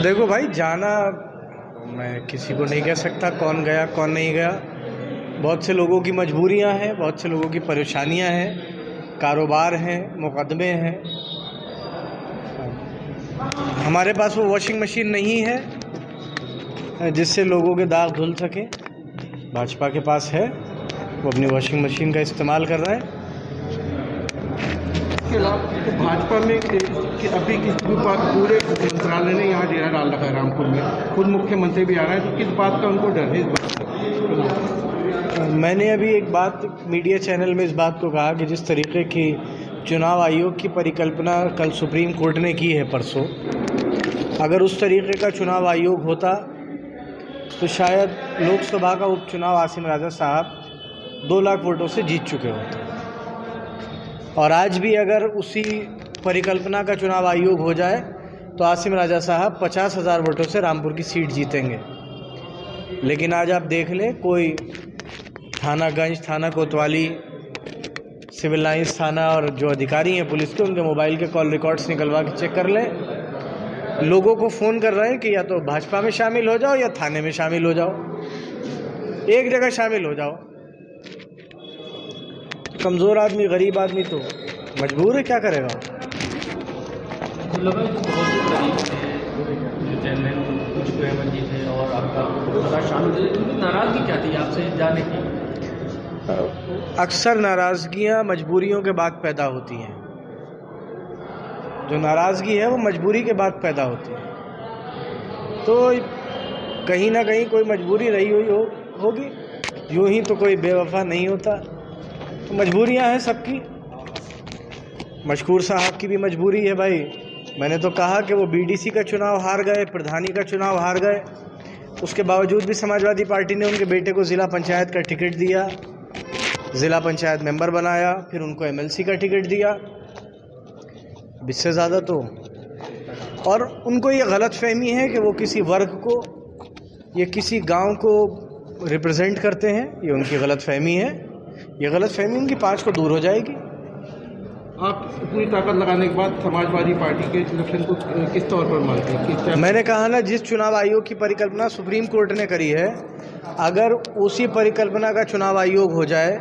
देखो भाई, जाना मैं किसी को नहीं कह सकता कौन गया कौन नहीं गया। बहुत से लोगों की मजबूरियां हैं, बहुत से लोगों की परेशानियां हैं, कारोबार हैं, मुकदमे हैं। हमारे पास वो वॉशिंग मशीन नहीं है जिससे लोगों के दाग धुल सके। भाजपा के पास है, वो अपनी वॉशिंग मशीन का इस्तेमाल कर रहा है। इसके अलावा तो भाजपा में कि अभी किसी भी बात पूरे मंत्रालय ने यहाँ डेरा डाल रखा है रामपुर में, खुद मुख्यमंत्री भी आ रहे हैं, तो किस बात का उनको डर है इस बात का? मैंने अभी एक बात मीडिया चैनल में इस बात को कहा कि जिस तरीके की चुनाव आयोग की परिकल्पना कल सुप्रीम कोर्ट ने की है परसों, अगर उस तरीके का चुनाव आयोग होता तो शायद लोकसभा का उपचुनाव आसिम राजा साहब 2 लाख वोटों से जीत चुके होते। और आज भी अगर उसी परिकल्पना का चुनाव आयोग हो जाए तो आसिम राजा साहब 50,000 वोटों से रामपुर की सीट जीतेंगे। लेकिन आज आप देख लें, कोई थानागंज, थाना कोतवाली, सिविल लाइंस थाना और जो अधिकारी हैं पुलिस के, उनके मोबाइल के कॉल रिकॉर्ड्स निकलवा के चेक कर लें। लोगों को फ़ोन कर रहे हैं कि या तो भाजपा में शामिल हो जाओ या थाने में शामिल हो जाओ, एक जगह शामिल हो जाओ। कमज़ोर आदमी, गरीब आदमी तो मजबूर है, क्या करेगा। और आपका शामिल नाराज़गी क्या थी आपसे जाने की? अक्सर नाराज़गियाँ मजबूरियों के बाद पैदा होती हैं। जो नाराज़गी है वो मजबूरी के बाद पैदा होती है। तो कहीं ना कहीं कोई मजबूरी रही हुई होगी। यूँ ही तो कोई बेवफा नहीं होता। तो मजबूरियां हैं सबकी। मशकूर साहब की भी मजबूरी है भाई। मैंने तो कहा कि वो बीडीसी का चुनाव हार गए, प्रधानी का चुनाव हार गए, उसके बावजूद भी समाजवादी पार्टी ने उनके बेटे को ज़िला पंचायत का टिकट दिया, ज़िला पंचायत मेंबर बनाया, फिर उनको एमएलसी का टिकट दिया। इससे ज़्यादा तो, और उनको ये गलतफहमी है कि वो किसी वर्ग को या किसी गांव को रिप्रेजेंट करते हैं। ये उनकी गलतफहमी है। ये गलतफहमी उनकी 5 को दूर हो जाएगी। आप पूरी ताकत लगाने के बाद समाजवादी पार्टी के सिलेक्शन को किस तौर पर मानते हैं? मैंने कहा ना, जिस चुनाव आयोग की परिकल्पना सुप्रीम कोर्ट ने करी है, अगर उसी परिकल्पना का चुनाव आयोग हो जाए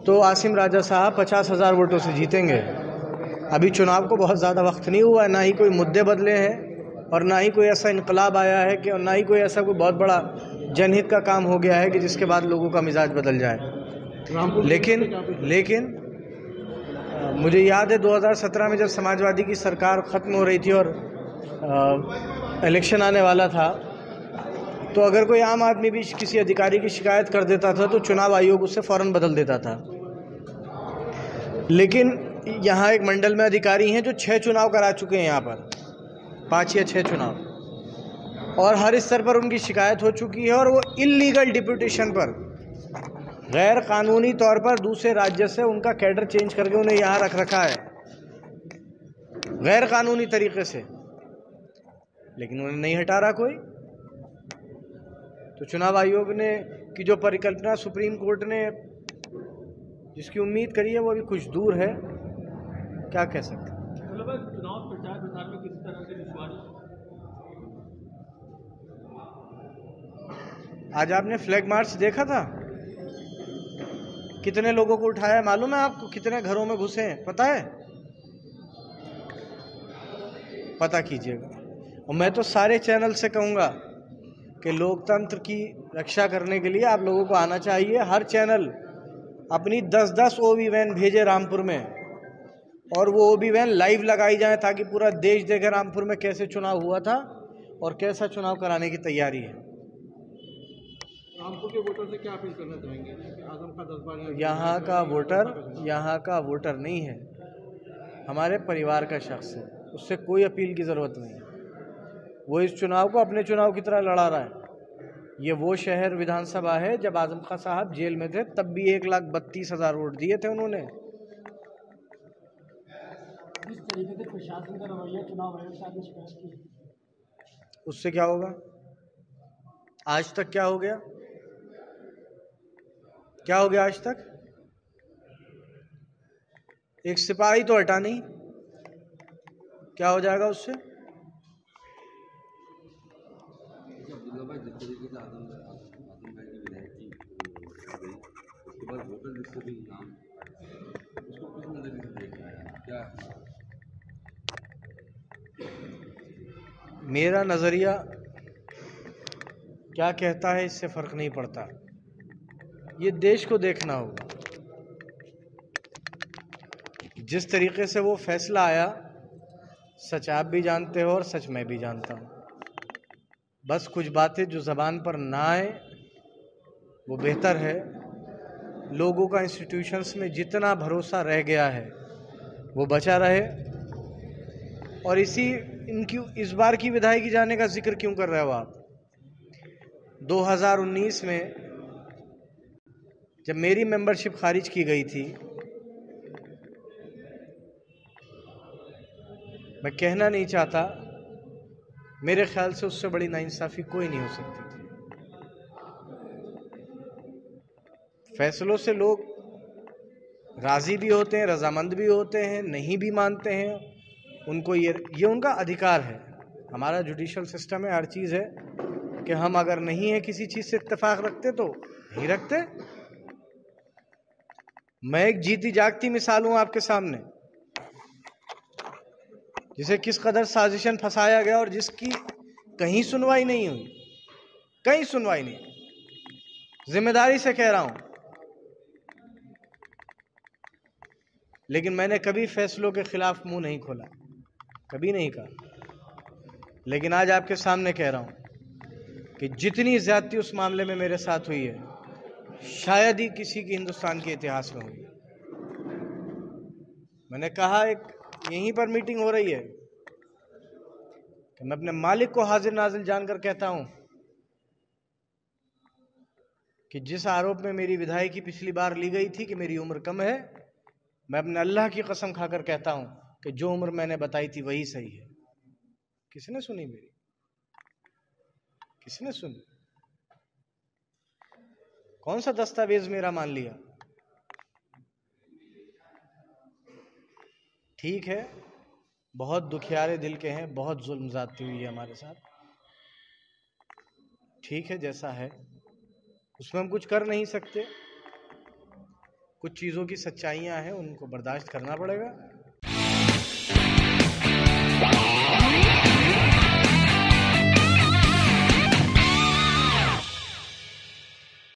तो आसिम राजा साहब 50,000 वोटों से जीतेंगे। अभी चुनाव को बहुत ज़्यादा वक्त नहीं हुआ है, ना ही कोई मुद्दे बदले हैं और ना ही कोई ऐसा इनकलाब आया है कि, और ना ही कोई ऐसा कोई बहुत बड़ा जनहित का काम हो गया है कि जिसके बाद लोगों का मिजाज बदल जाए। लेकिन मुझे याद है 2017 में जब समाजवादी की सरकार ख़त्म हो रही थी और इलेक्शन आने वाला था, तो अगर कोई आम आदमी भी किसी अधिकारी की शिकायत कर देता था तो चुनाव आयोग उसे फ़ौरन बदल देता था। लेकिन यहाँ एक मंडल में अधिकारी हैं जो 6 चुनाव करा चुके हैं, यहाँ पर 5 या 6 चुनाव, और हर स्तर पर उनकी शिकायत हो चुकी है। और वो इल्लीगल डिप्यूटेशन पर, गैर कानूनी तौर पर दूसरे राज्य से उनका कैडर चेंज करके उन्हें यहाँ रख रखा है, गैर कानूनी तरीके से, लेकिन उन्हें नहीं हटा रहा कोई। तो चुनाव आयोग ने की जो परिकल्पना सुप्रीम कोर्ट ने जिसकी उम्मीद करी है वो अभी कुछ दूर है, क्या कह सकते हैं। चुनाव प्रचार में किसी तरह से विश्वास? आज आपने फ्लैग मार्च देखा था? कितने लोगों को उठाया मालूम है आपको? कितने घरों में घुसे हैं पता है? पता कीजिएगा। और मैं तो सारे चैनल से कहूँगा कि लोकतंत्र की रक्षा करने के लिए आप लोगों को आना चाहिए। हर चैनल अपनी 10-10 ओबी वैन भेजे रामपुर में, और वो ओबी वैन लाइव लगाई जाए ताकि पूरा देश देखे रामपुर में कैसे चुनाव हुआ था और कैसा चुनाव कराने की तैयारी है। रामपुर के वोटर से क्या अपील करना चाहेंगे? आजम खां 10 बार यहाँ का वोटर नहीं है, हमारे परिवार का शख्स है, उससे कोई अपील की ज़रूरत नहीं है। वो इस चुनाव को अपने चुनाव की तरह लड़ा रहा है। ये वो शहर विधानसभा है जब आजम खां साहब जेल में थे, तब भी 1,32,000 वोट दिए थे उन्होंने। इस तरीके से प्रशासन का रवैया चुनाव आयोग से आपने शिकायत की, उससे क्या होगा? आज तक क्या हो गया? क्या हो गया आज तक? एक सिपाही तो हटा नहीं, क्या हो जाएगा उससे? मासूम भाई की विधायक की गई, उसके बाद वोटर लिस्ट से भी नाम उसको किस नजरिए से देख रहे हैं क्या? मेरा नज़रिया क्या कहता है इससे फ़र्क नहीं पड़ता, ये देश को देखना होगा। जिस तरीके से वो फैसला आया, सच आप भी जानते हो और सच मैं भी जानता हूँ। बस कुछ बातें जो ज़बान पर ना आए वो बेहतर है। लोगों का इंस्टीट्यूशंस में जितना भरोसा रह गया है वो बचा रहे। और इनकी इस बार की विधायकी जाने का जिक्र क्यों कर रहे हो आप? 2019 में जब मेरी मेंबरशिप खारिज की गई थी, मैं कहना नहीं चाहता, मेरे ख्याल से उससे बड़ी नाइंसाफ़ी कोई नहीं हो सकती थी। फैसलों से लोग राज़ी भी होते हैं, रजामंद भी होते हैं, नहीं भी मानते हैं, उनको ये उनका अधिकार है। हमारा जुडिशल सिस्टम है, हर चीज़ है कि हम अगर नहीं है किसी चीज़ से इत्तेफाक रखते तो नहीं रखते। मैं एक जीती जागती मिसाल हूं आपके सामने, जिसे किस कदर साजिशन फंसाया गया और जिसकी कहीं सुनवाई नहीं हुई, कहीं सुनवाई नहीं। जिम्मेदारी से कह रहा हूं, लेकिन मैंने कभी फैसलों के खिलाफ मुंह नहीं खोला, कभी नहीं कहा। लेकिन आज आपके सामने कह रहा हूं कि जितनी ज्यादती उस मामले में मेरे साथ हुई है, शायद ही किसी के हिंदुस्तान के इतिहास में हुई। मैंने कहा, एक यहीं पर मीटिंग हो रही है कि मैं अपने मालिक को हाजिर नाजिर जानकर कहता हूं कि जिस आरोप में मेरी विधायकी पिछली बार ली गई थी कि मेरी उम्र कम है, मैं अपने अल्लाह की कसम खाकर कहता हूं कि जो उम्र मैंने बताई थी वही सही है। किसने सुनी मेरी? किसने सुनी? कौन सा दस्तावेज मेरा मान लिया? ठीक है, बहुत दुखियारे दिल के हैं, बहुत जुल्म ज़्यादती हुई है हमारे साथ, ठीक है, जैसा है उसमें हम कुछ कर नहीं सकते। कुछ चीज़ों की सच्चाइयाँ हैं, उनको बर्दाश्त करना पड़ेगा।